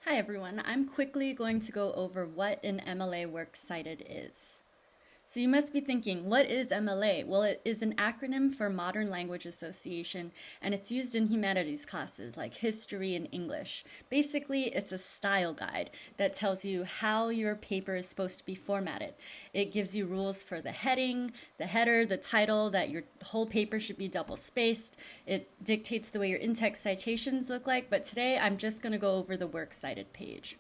Hi everyone, I'm quickly going to go over what an MLA Works Cited is. So you must be thinking, what is MLA? Well, it is an acronym for Modern Language Association, and it's used in humanities classes like history and English. Basically, it's a style guide that tells you how your paper is supposed to be formatted. It gives you rules for the heading, the header, the title, that your whole paper should be double spaced. It dictates the way your in-text citations look like, but today I'm just going to go over the Works Cited page.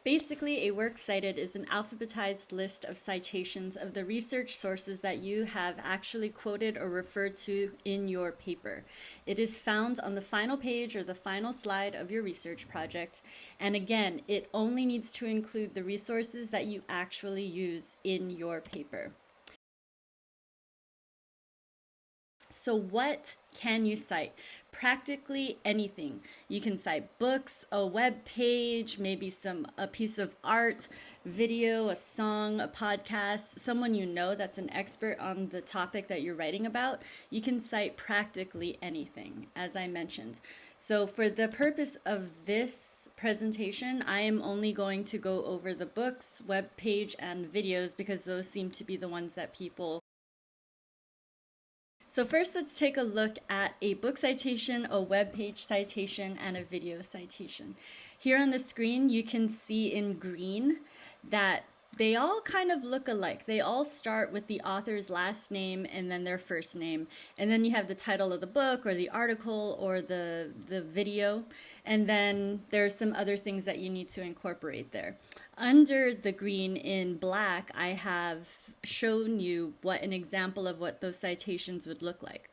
Basically, a works cited is an alphabetized list of citations of the research sources that you have actually quoted or referred to in your paper. It is found on the final page or the final slide of your research project. And again, it only needs to include the resources that you actually use in your paper. So what can you cite? Practically anything. You can cite books, a web page, maybe a piece of art, video, a song, a podcast, someone you know that's an expert on the topic that you're writing about. You can cite practically anything, as I mentioned. So for the purpose of this presentation, I am only going to go over the books, web page, and videos because those seem to be the ones that people. So first, let's take a look at a book citation, a web page citation, and a video citation. Here on the screen, you can see in green that they all kind of look alike. They all start with the author's last name and then their first name. And then you have the title of the book or the article or the video. And then there's some other things that you need to incorporate there. Under the green in black, I have shown you what an example of what those citations would look like.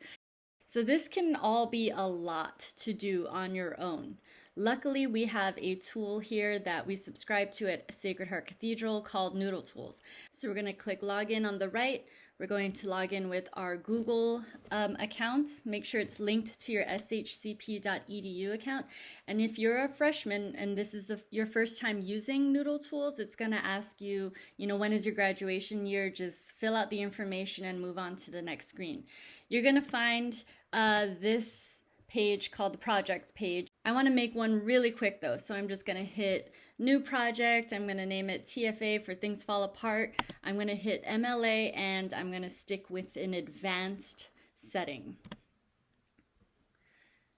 So this can all be a lot to do on your own. Luckily, we have a tool here that we subscribe to at Sacred Heart Cathedral called Noodletools. So we're going to click login on the right. We're going to log in with our Google account. Make sure it's linked to your shcp.edu account. And if you're a freshman and this is your first time using Noodletools, it's going to ask you, when is your graduation year? Just fill out the information and move on to the next screen. You're going to find this page called the projects page. I want to make one really quick though, so I'm just going to hit new project. I'm going to name it TFA for Things Fall Apart. I'm going to hit MLA and I'm going to stick with an advanced setting.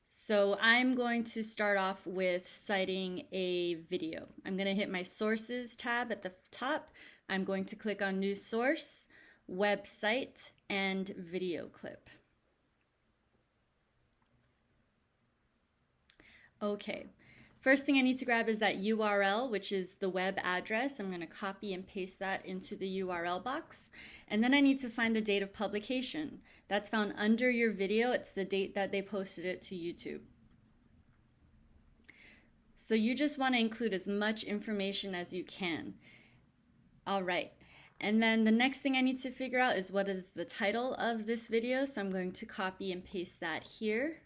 So I'm going to start off with citing a video. I'm going to hit my sources tab at the top. I'm going to click on new source, website, and video clip. Okay, first thing I need to grab is that URL, which is the web address. I'm going to copy and paste that into the URL box. And then I need to find the date of publication. That's found under your video. It's the date that they posted it to YouTube. So you just want to include as much information as you can. All right. And then the next thing I need to figure out is what is the title of this video. So I'm going to copy and paste that here.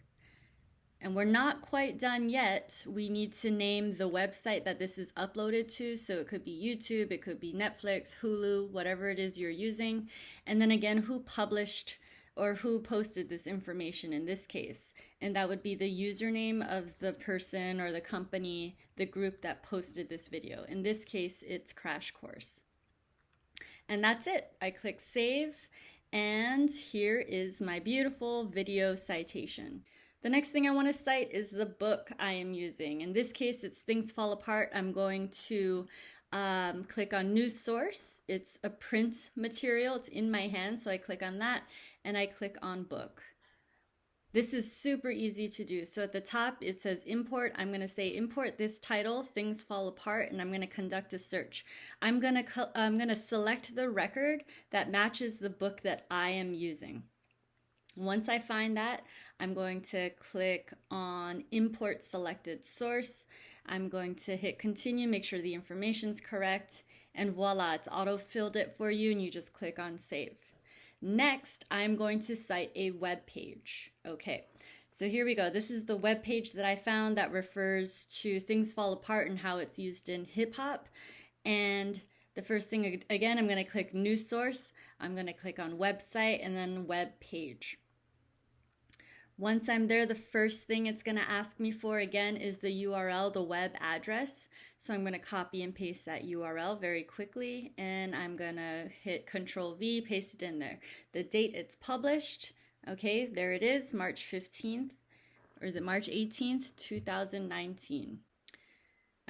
And we're not quite done yet. We need to name the website that this is uploaded to. So it could be YouTube, it could be Netflix, Hulu, whatever it is you're using. And then again, who published or who posted this information in this case. And that would be the username of the person or the company, the group that posted this video. In this case, it's Crash Course. And that's it. I click save, and here is my beautiful video citation. The next thing I want to cite is the book I am using. In this case, it's Things Fall Apart. I'm going to click on New Source. It's a print material. It's in my hand, so I click on that, and I click on Book. This is super easy to do. So at the top, it says import. I'm going to say import this title, Things Fall Apart, and I'm going to conduct a search. I'm going to select the record that matches the book that I am using. Once I find that, I'm going to click on Import Selected Source. I'm going to hit Continue, make sure the information's correct, and voila, it's auto-filled it for you, and you just click on Save. Next, I'm going to cite a web page. Okay, so here we go. This is the web page that I found that refers to Things Fall Apart and how it's used in hip-hop. And the first thing, again, I'm going to click New Source. I'm going to click on Website and then Web Page. Once I'm there, the first thing it's going to ask me for again is the URL, the web address. So I'm going to copy and paste that URL very quickly, and I'm going to hit Control V, paste it in there. The date it's published, okay, there it is, March 15th, or is it March 18th, 2019.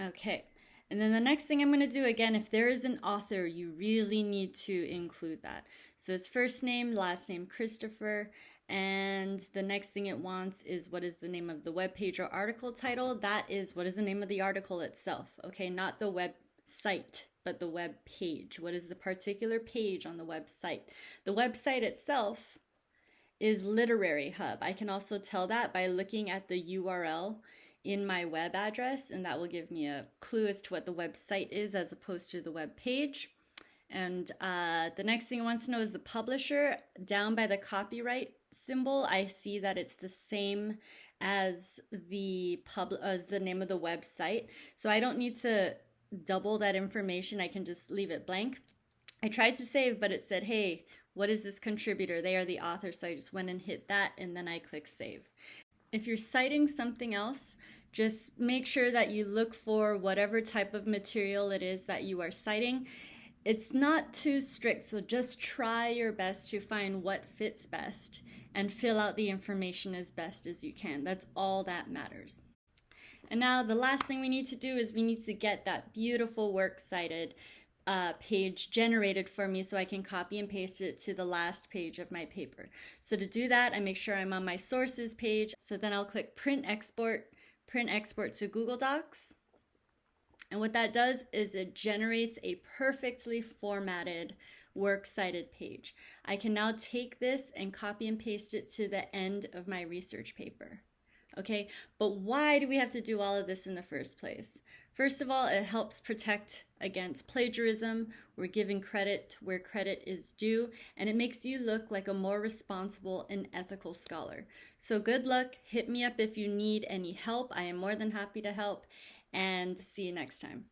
Okay, and then the next thing I'm going to do, again, if there is an author, you really need to include that. So it's first name, last name, Christopher, and the next thing it wants is what is the name of the web page or article title. That is what is the name of the article itself, okay, not the website, but the web page. What is the particular page on the website? The website itself is Literary Hub. I can also tell that by looking at the URL in my web address, and that will give me a clue as to what the website is as opposed to the web page. And the next thing it wants to know is the publisher. Down by the copyright symbol, I see that it's the same as the name of the website. So I don't need to double that information. I can just leave it blank. I tried to save, but it said, hey, what is this contributor? They are the author. So I just went and hit that, and then I click save. If you're citing something else, just make sure that you look for whatever type of material it is that you are citing. It's not too strict, so just try your best to find what fits best and fill out the information as best as you can. That's all that matters. And now the last thing we need to do is we need to get that beautiful Works Cited page generated for me so I can copy and paste it to the last page of my paper. So to do that, I make sure I'm on my sources page. So then I'll click print export to Google Docs. And what that does is it generates a perfectly formatted Works Cited page. I can now take this and copy and paste it to the end of my research paper. Okay, but why do we have to do all of this in the first place? First of all, it helps protect against plagiarism. We're giving credit where credit is due, and it makes you look like a more responsible and ethical scholar. So good luck. Hit me up if you need any help. I am more than happy to help, and see you next time.